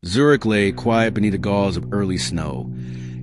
Zurich lay quiet beneath the gauze of early snow,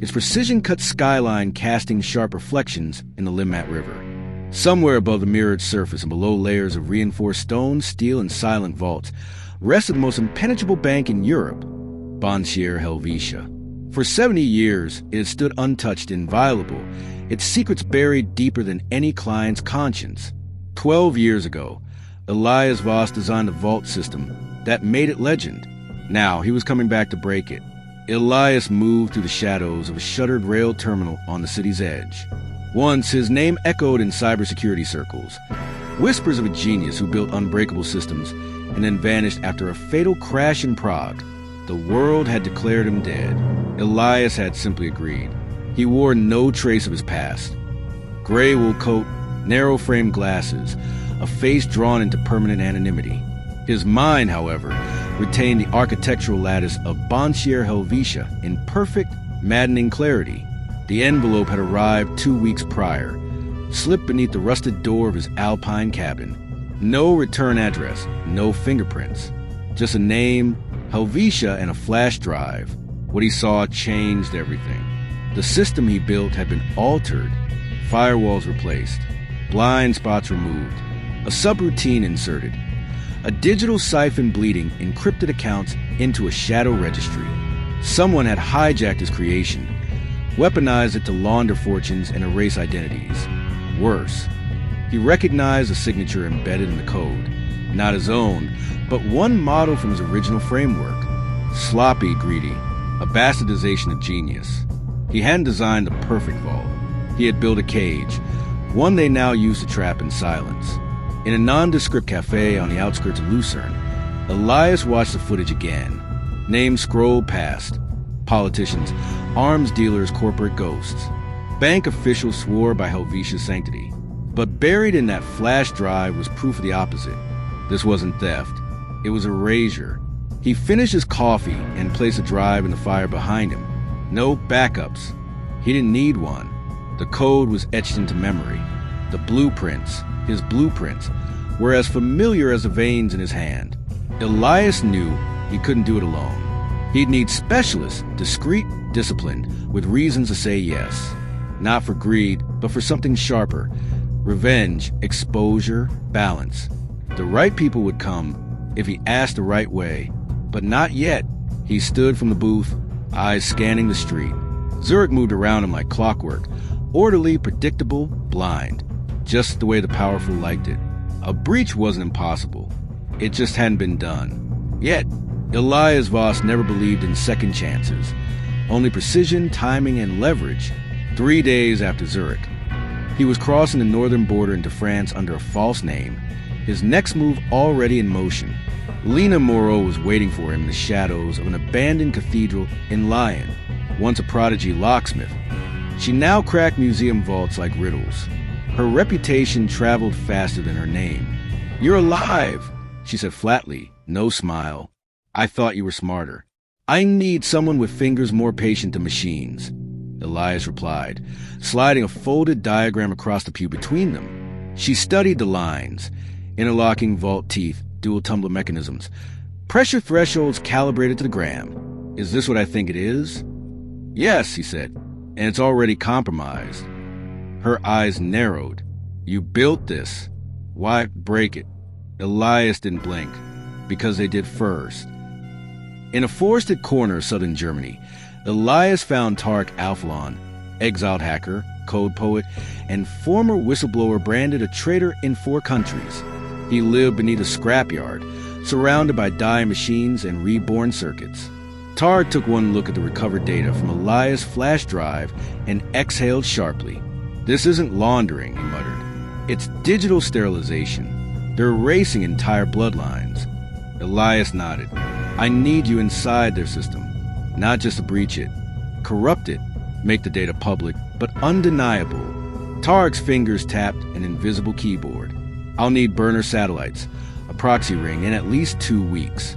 its precision-cut skyline casting sharp reflections in the Limmat River. Somewhere above the mirrored surface and below layers of reinforced stone, steel, and silent vaults rested the most impenetrable bank in Europe, Bankier Helvetia. For 70 years, it had stood untouched, inviolable, its secrets buried deeper than any client's conscience. 12 years ago, Elias Voss designed a vault system that made it legend. Now he was coming back to break it. Elias moved through the shadows of a shuttered rail terminal on the city's edge. Once, his name echoed in cybersecurity circles, whispers of a genius who built unbreakable systems and then vanished after a fatal crash in Prague. The world had declared him dead. Elias had simply agreed. He wore no trace of his past. Gray wool coat, narrow-framed glasses, a face drawn into permanent anonymity. His mind, however, retained the architectural lattice of Bankier Helvetia in perfect, maddening clarity. The envelope had arrived 2 weeks prior, slipped beneath the rusted door of his Alpine cabin. No return address, no fingerprints. Just a name, Helvetia, and a flash drive. What he saw changed everything. The system he built had been altered, firewalls replaced, blind spots removed, a subroutine inserted, a digital siphon bleeding encrypted accounts into a shadow registry. Someone had hijacked his creation, weaponized it to launder fortunes and erase identities. Worse, he recognized a signature embedded in the code, not his own, but one model from his original framework. Sloppy, greedy, a bastardization of genius. He hadn't designed the perfect vault. He had built a cage, one they now use to trap in silence. In a nondescript cafe on the outskirts of Lucerne, Elias watched the footage again. Names scrolled past. Politicians, arms dealers, corporate ghosts. Bank officials swore by Helvetia's sanctity. But buried in that flash drive was proof of the opposite. This wasn't theft. It was erasure. He finished his coffee and placed the drive in the fire behind him. No backups. He didn't need one. The code was etched into memory. The blueprints, his blueprints, were as familiar as the veins in his hand. Elias knew he couldn't do it alone. He'd need specialists, discreet, disciplined, with reasons to say yes. Not for greed, but for something sharper. Revenge, exposure, balance. The right people would come if he asked the right way. But not yet. He stood from the booth, eyes scanning the street. Zurich moved around him like clockwork, orderly, predictable, blind. Just the way the powerful liked it. A breach wasn't impossible. It just hadn't been done. Yet, Elias Voss never believed in second chances. Only precision, timing, and leverage. 3 days after Zurich, he was crossing the northern border into France under a false name, his next move already in motion. Lena Moreau was waiting for him in the shadows of an abandoned cathedral in Lyon, once a prodigy locksmith. She now cracked museum vaults like riddles. Her reputation traveled faster than her name. "You're alive," she said flatly, no smile. "I thought you were smarter." "I need someone with fingers more patient than machines," Elias replied, sliding a folded diagram across the pew between them. She studied the lines, interlocking vault teeth, dual tumbler mechanisms, pressure thresholds calibrated to the gram. "Is this what I think it is?" "Yes," he said, "and it's already compromised." Her eyes narrowed. "You built this. Why break it?" Elias didn't blink, because they did first. In a forested corner of southern Germany, Elias found Tarek Alfalon, exiled hacker, code poet, and former whistleblower branded a traitor in 4 countries. He lived beneath a scrapyard, surrounded by dying machines and reborn circuits. Tarek took one look at the recovered data from Elias' flash drive and exhaled sharply. "This isn't laundering," he muttered. "It's digital sterilization. They're erasing entire bloodlines." Elias nodded. "I need you inside their system, not just to breach it. Corrupt it, make the data public, but undeniable." Tarek's fingers tapped an invisible keyboard. "I'll need burner satellites, a proxy ring, in at least 2 weeks."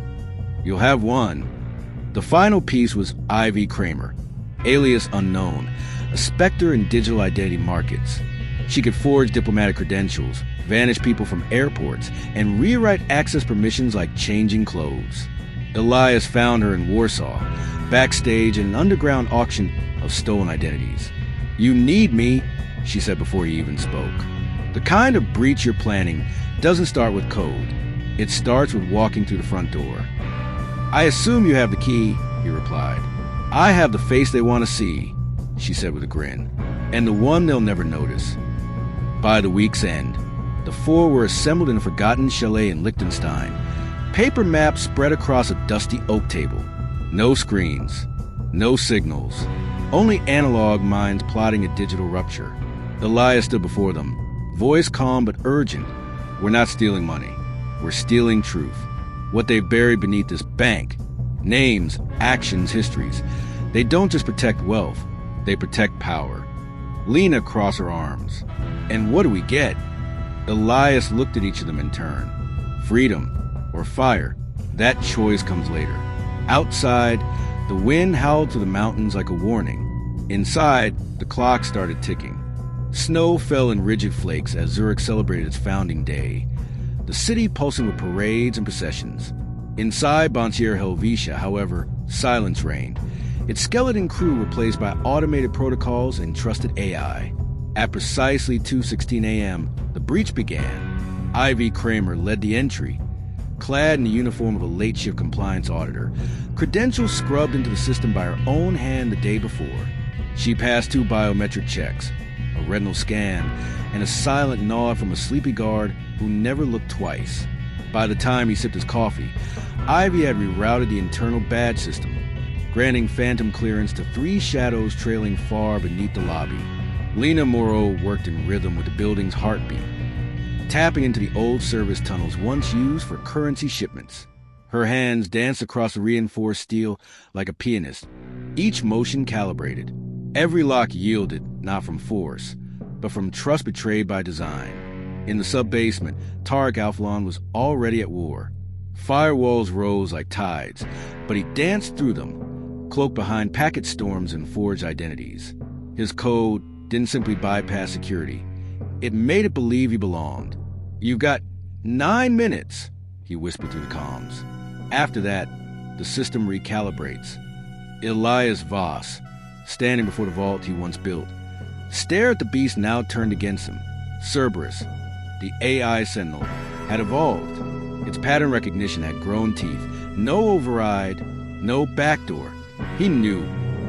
"You'll have one." The final piece was Ivy Kramer, alias Unknown, a specter in digital identity markets. She could forge diplomatic credentials, vanish people from airports, and rewrite access permissions like changing clothes. Elias found her in Warsaw, backstage in an underground auction of stolen identities. "You need me," she said before he even spoke. "The kind of breach you're planning doesn't start with code. It starts with walking through the front door." "I assume you have the key," he replied. "I have the face they want to see," she said with a grin, "and the one they'll never notice." By the week's end, the four were assembled in a forgotten chalet in Liechtenstein. Paper maps spread across a dusty oak table. No screens, no signals, only analog minds plotting a digital rupture. Elias stood before them, voice calm but urgent. "We're not stealing money. We're stealing truth. What they've buried beneath this bank. Names, actions, histories. They don't just protect wealth. They protect power." Lena crossed her arms. "And what do we get?" Elias looked at each of them in turn. Freedom or fire, that choice comes later. Outside, the wind howled through the mountains like a warning. Inside, the clock started ticking. Snow fell in rigid flakes as Zurich celebrated its founding day, the city pulsing with parades and processions. Inside Bontier Helvetia, however, silence reigned, its skeleton crew replaced by automated protocols and trusted AI. At precisely 2:16 a.m., the breach began. Ivy Kramer led the entry, clad in the uniform of a late-shift compliance auditor, credentials scrubbed into the system by her own hand the day before. She passed 2 biometric checks, a retinal scan, and a silent nod from a sleepy guard who never looked twice. By the time he sipped his coffee, Ivy had rerouted the internal badge system, granting phantom clearance to 3 shadows trailing far beneath the lobby. Lena Moreau worked in rhythm with the building's heartbeat, tapping into the old service tunnels once used for currency shipments. Her hands danced across the reinforced steel like a pianist, each motion calibrated. Every lock yielded, not from force, but from trust betrayed by design. In the sub-basement, Tarek Alfalon was already at war. Firewalls rose like tides, but he danced through them, cloaked behind packet storms and forged identities. His code didn't simply bypass security. It made it believe he belonged. "You've got 9 minutes, he whispered through the comms. After that, the system recalibrates. Elias Voss, standing before the vault he once built, stared at the beast now turned against him. Cerberus, the AI sentinel, had evolved. Its pattern recognition had grown teeth. No override, no backdoor. He knew,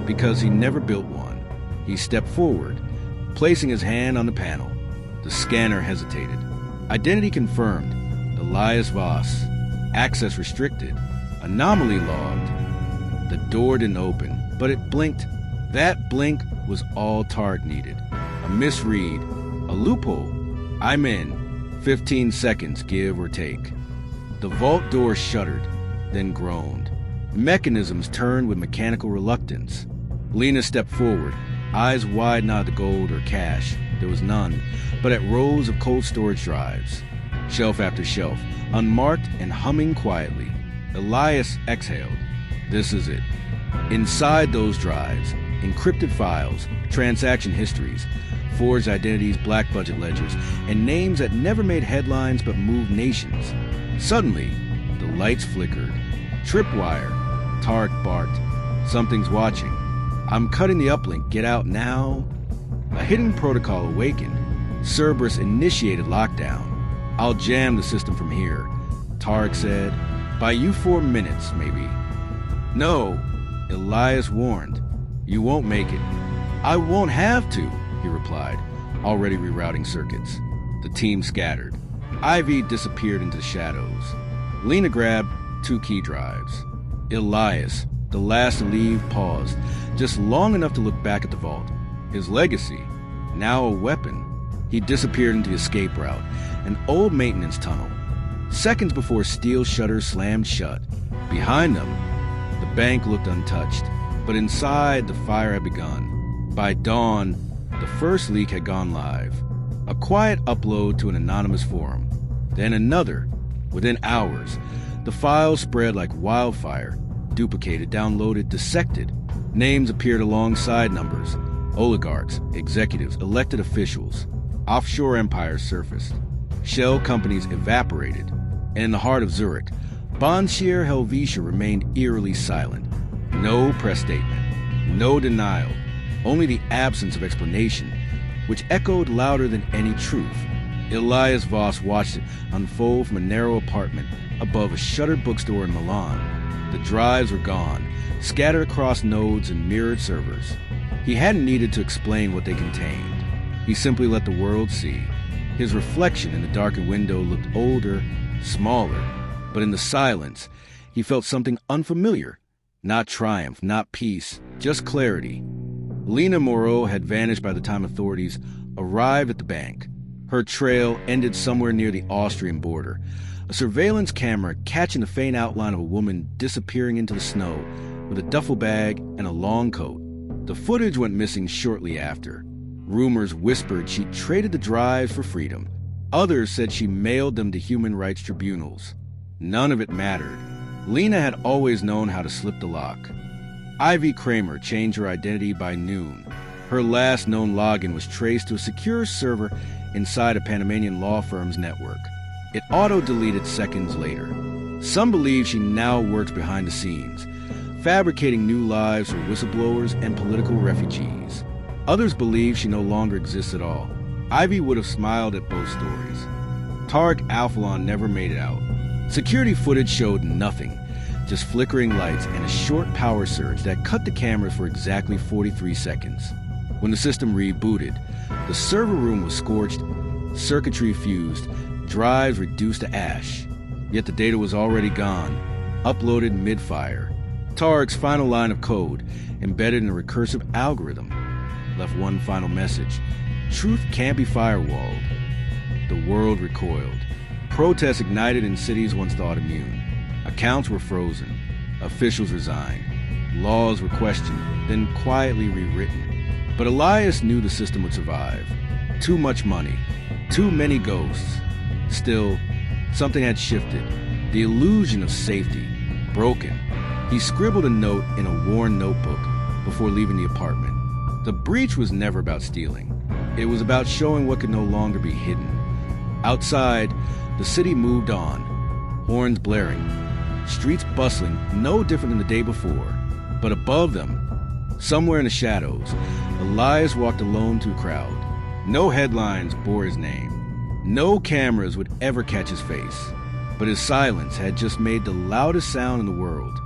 because he never built one. He stepped forward, placing his hand on the panel. The scanner hesitated. Identity confirmed. Elias Voss. Access restricted. Anomaly logged. The door didn't open, but it blinked. That blink was all Tarek needed. A misread. A loophole. "I'm in. 15 seconds, give or take." The vault door shuddered, then groaned. Mechanisms turned with mechanical reluctance. Lena stepped forward, eyes wide not at the gold or cash. There was none, but at rows of cold storage drives. Shelf after shelf, unmarked and humming quietly. Elias exhaled. This is it. Inside those drives, encrypted files, transaction histories, forged identities, black budget ledgers, and names that never made headlines but moved nations. Suddenly, the lights flickered. Tripwire. Tarek barked. Something's watching. "I'm cutting the uplink. Get out now." A hidden protocol awakened. Cerberus initiated lockdown. "I'll jam the system from here," Tarek said. "Buy you 4 minutes, maybe." "No," Elias warned. "You won't make it." "I won't have to," he replied, already rerouting circuits. The team scattered. Ivy disappeared into the shadows. Lena grabbed 2 key drives. Elias, the last to leave, paused, just long enough to look back at the vault. His legacy, now a weapon. He disappeared into the escape route, an old maintenance tunnel. Seconds before steel shutters slammed shut. Behind them, the bank looked untouched, but inside the fire had begun. By dawn, the first leak had gone live. A quiet upload to an anonymous forum. Then another. Within hours, the files spread like wildfire, duplicated, downloaded, dissected. Names appeared alongside numbers. Oligarchs, executives, elected officials. Offshore empires surfaced. Shell companies evaporated. And in the heart of Zurich, Bonsier Helvetia remained eerily silent. No press statement, no denial, only the absence of explanation, which echoed louder than any truth. Elias Voss watched it unfold from a narrow apartment above a shuttered bookstore in Milan. The drives were gone, scattered across nodes and mirrored servers. He hadn't needed to explain what they contained. He simply let the world see. His reflection in the darkened window looked older, smaller, but in the silence, he felt something unfamiliar. Not triumph, not peace, just clarity. Lena Moreau had vanished by the time authorities arrived at the bank. Her trail ended somewhere near the Austrian border, a surveillance camera catching the faint outline of a woman disappearing into the snow with a duffel bag and a long coat. The footage went missing shortly after. Rumors whispered she traded the drives for freedom. Others said she mailed them to human rights tribunals. None of it mattered. Lena had always known how to slip the lock. Ivy Kramer changed her identity by noon. Her last known login was traced to a secure server inside a Panamanian law firm's network. It auto-deleted seconds later. Some believe she now works behind the scenes, fabricating new lives for whistleblowers and political refugees. Others believe she no longer exists at all. Ivy would have smiled at both stories. Tarek Alphalon never made it out. Security footage showed nothing, just flickering lights and a short power surge that cut the cameras for exactly 43 seconds. When the system rebooted, the server room was scorched, circuitry fused, drives reduced to ash. Yet the data was already gone, uploaded mid-fire. Tarek's final line of code, embedded in a recursive algorithm, left one final message. Truth can't be firewalled. The world recoiled. Protests ignited in cities once thought immune. Accounts were frozen. Officials resigned. Laws were questioned, then quietly rewritten. But Elias knew the system would survive. Too much money. Too many ghosts. Still, something had shifted. The illusion of safety. Broken. He scribbled a note in a worn notebook before leaving the apartment. The breach was never about stealing. It was about showing what could no longer be hidden. Outside, the city moved on, horns blaring, streets bustling, no different than the day before. But above them, somewhere in the shadows, Elias walked alone through a crowd. No headlines bore his name. No cameras would ever catch his face. But his silence had just made the loudest sound in the world.